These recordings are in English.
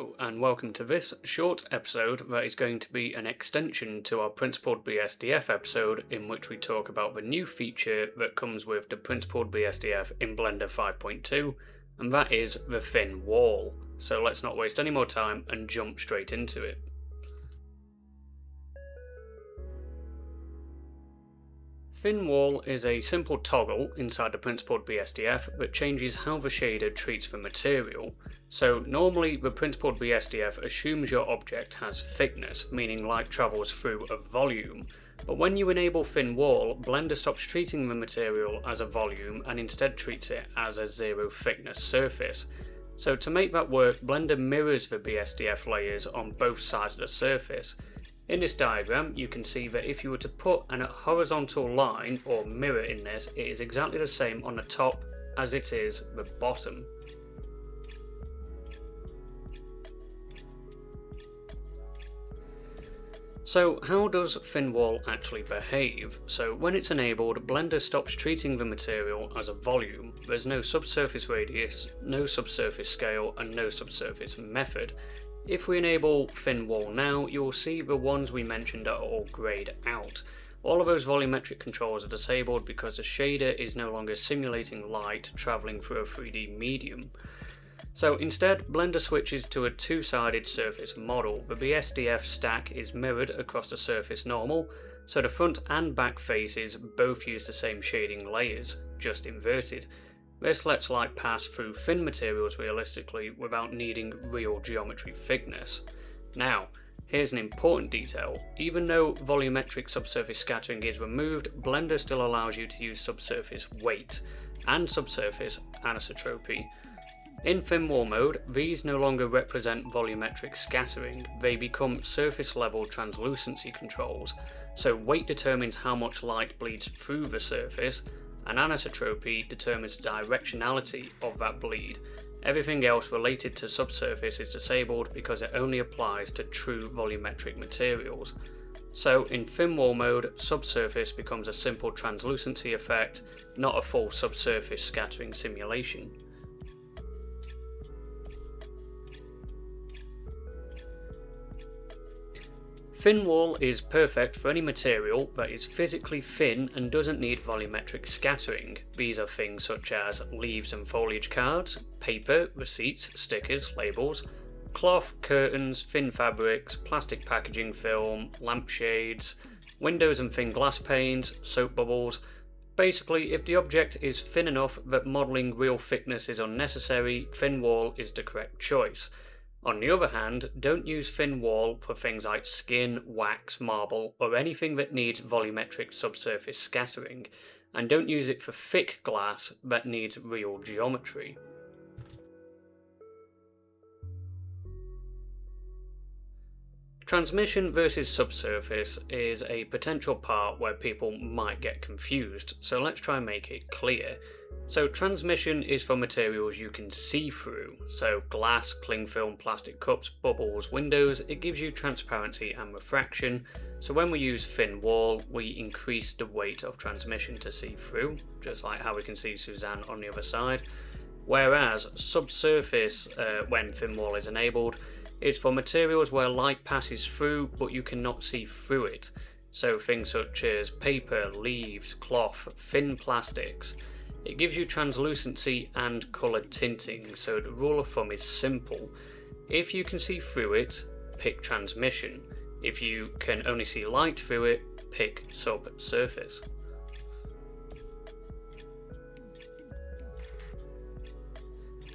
Hello and welcome to this short episode that is going to be an extension to our Principled BSDF episode, in which we talk about the new feature that comes with the Principled BSDF in Blender 5.2, and that is the Thin Wall. So let's not waste any more time and jump straight into it. Thin Wall is a simple toggle inside the Principled BSDF that changes how the shader treats the material. So normally the Principled BSDF assumes your object has thickness, meaning light travels through a volume. But when you enable Thin Wall, Blender stops treating the material as a volume and instead treats it as a zero thickness surface. So to make that work, Blender mirrors the BSDF layers on both sides of the surface. In this diagram, you can see that if you were to put a horizontal line or mirror in this, it is exactly the same on the top as it is the bottom. So how does Thin Wall actually behave? So when it's enabled, Blender stops treating the material as a volume. There's no subsurface radius, no subsurface scale, and no subsurface method. If we enable Thin Wall now, you'll see the ones we mentioned are all grayed out. All of those volumetric controls are disabled because the shader is no longer simulating light travelling through a 3D medium. So instead, Blender switches to a two-sided surface model. The BSDF stack is mirrored across the surface normal, so the front and back faces both use the same shading layers, just inverted. This lets light pass through thin materials realistically without needing real geometry thickness. Now, here's an important detail. Even though volumetric subsurface scattering is removed, Blender still allows you to use subsurface weight and subsurface anisotropy. In Thin Wall mode, these no longer represent volumetric scattering, they become surface level translucency controls. So weight determines how much light bleeds through the surface, and anisotropy determines the directionality of that bleed. Everything else related to subsurface is disabled because it only applies to true volumetric materials. So in Thin Wall mode, subsurface becomes a simple translucency effect, not a full subsurface scattering simulation. Thin Wall is perfect for any material that is physically thin and doesn't need volumetric scattering. These are things such as leaves and foliage cards, paper, receipts, stickers, labels, cloth, curtains, thin fabrics, plastic packaging film, lampshades, windows and thin glass panes, soap bubbles. Basically, if the object is thin enough that modelling real thickness is unnecessary, Thin Wall is the correct choice. On the other hand, don't use Thin Wall for things like skin, wax, marble, or anything that needs volumetric subsurface scattering, and don't use it for thick glass that needs real geometry. Transmission versus subsurface is a potential part where people might get confused, so let's try and make it clear. So transmission is for materials you can see through, so glass, cling film, plastic cups, bubbles, windows. It gives you transparency and refraction, so when we use Thin Wall we increase the weight of transmission to see through, just like how we can see Suzanne on the other side. Whereas subsurface, when Thin Wall is enabled, is for materials where light passes through but you cannot see through it, so things such as paper, leaves, cloth, thin plastics. It gives you translucency and coloured tinting, so the rule of thumb is simple. If you can see through it, pick transmission. If you can only see light through it, pick subsurface.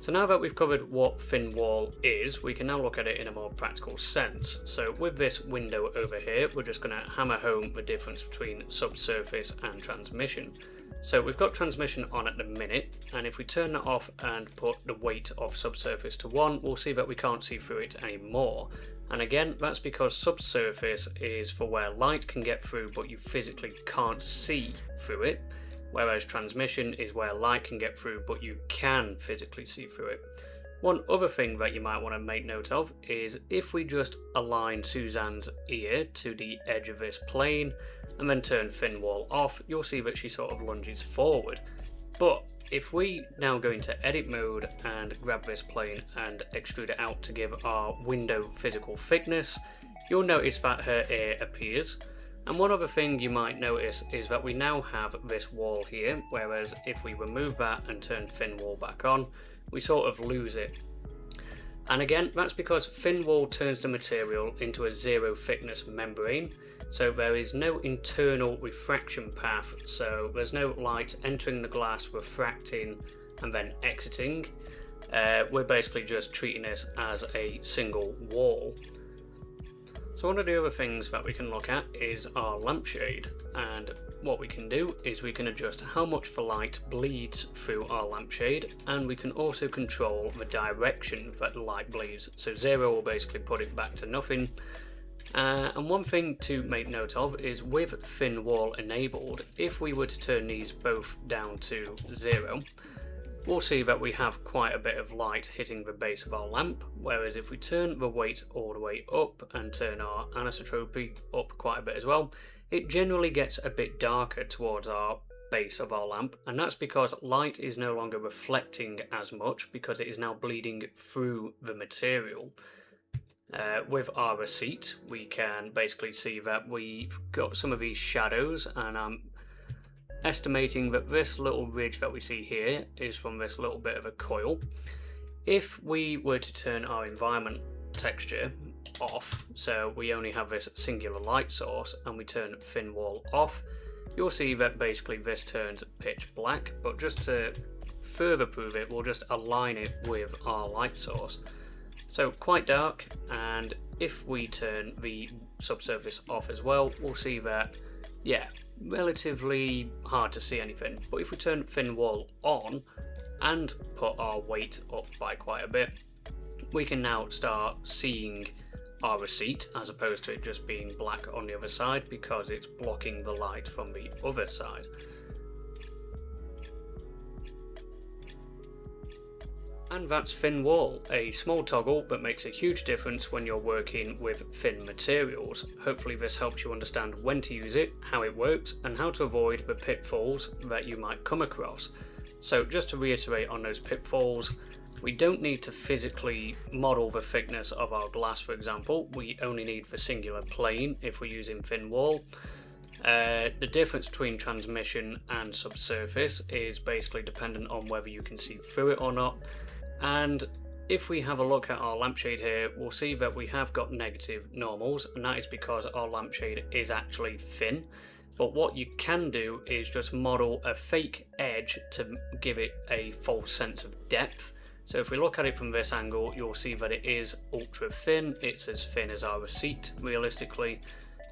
So now that we've covered what Thin Wall is, we can now look at it in a more practical sense. So with this window over here, we're just going to hammer home the difference between subsurface and transmission. So we've got transmission on at the minute, and if we turn that off and put the weight of subsurface to 1, we'll see that we can't see through it anymore. And again, that's because subsurface is for where light can get through but you physically can't see through it, whereas transmission is where light can get through but you can physically see through it. One other thing that you might want to make note of is if we just align Suzanne's ear to the edge of this plane and then turn Thin Wall off, you'll see that she sort of lunges forward. But if we now go into edit mode and grab this plane and extrude it out to give our window physical thickness, you'll notice that her ear appears. And one other thing you might notice is that we now have this wall here, whereas if we remove that and turn thin wall back on, we sort of lose it. And again, that's because thin wall turns the material into a zero thickness membrane, so there is no internal refraction path, so there's no light entering the glass, refracting and then exiting. We're basically just treating this as a single wall. So one of the other things that we can look at is our lampshade, and what we can do is we can adjust how much the light bleeds through our lampshade, and we can also control the direction that the light bleeds. So 0 will basically put it back to nothing. And one thing to make note of is with thin wall enabled, if we were to turn these both down to 0, we'll see that we have quite a bit of light hitting the base of our lamp, whereas if we turn the weight all the way up and turn our anisotropy up quite a bit as well, it generally gets a bit darker towards our base of our lamp, and that's because light is no longer reflecting as much because it is now bleeding through the material. With our receipt, we can basically see that we've got some of these shadows, and I'm estimating that this little ridge that we see here is from this little bit of a coil. If we were to turn our environment texture off, so we only have this singular light source, and we turn thin wall off, you'll see that basically this turns pitch black, but just to further prove it, we'll just align it with our light source. So quite dark, and if we turn the subsurface off as well, we'll see that, yeah, relatively hard to see anything. But if we turn thin wall on and put our weight up by quite a bit, we can now start seeing our receipt as opposed to it just being black on the other side because it's blocking the light from the other side. And that's thin wall, a small toggle that makes a huge difference when you're working with thin materials. Hopefully this helps you understand when to use it, how it works, and how to avoid the pitfalls that you might come across. So just to reiterate on those pitfalls, we don't need to physically model the thickness of our glass, for example. We only need the singular plane if we're using thin wall. The difference between transmission and subsurface is basically dependent on whether you can see through it or not. And if we have a look at our lampshade here, we'll see that we have got negative normals, and that is because our lampshade is actually thin. But what you can do is just model a fake edge to give it a false sense of depth. So if we look at it from this angle, you'll see that it is ultra thin. It's as thin as our receipt, realistically.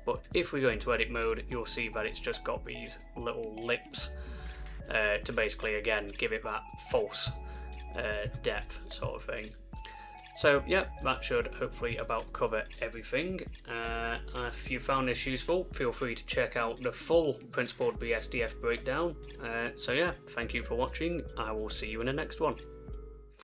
But if we go into edit mode, you'll see that it's just got these little lips to basically, again, give it that false depth sort of thing. So yeah, that should hopefully about cover everything. If you found this useful, feel free to check out the full Principled BSDF breakdown. So yeah, thank you for watching. I will see you in the next one.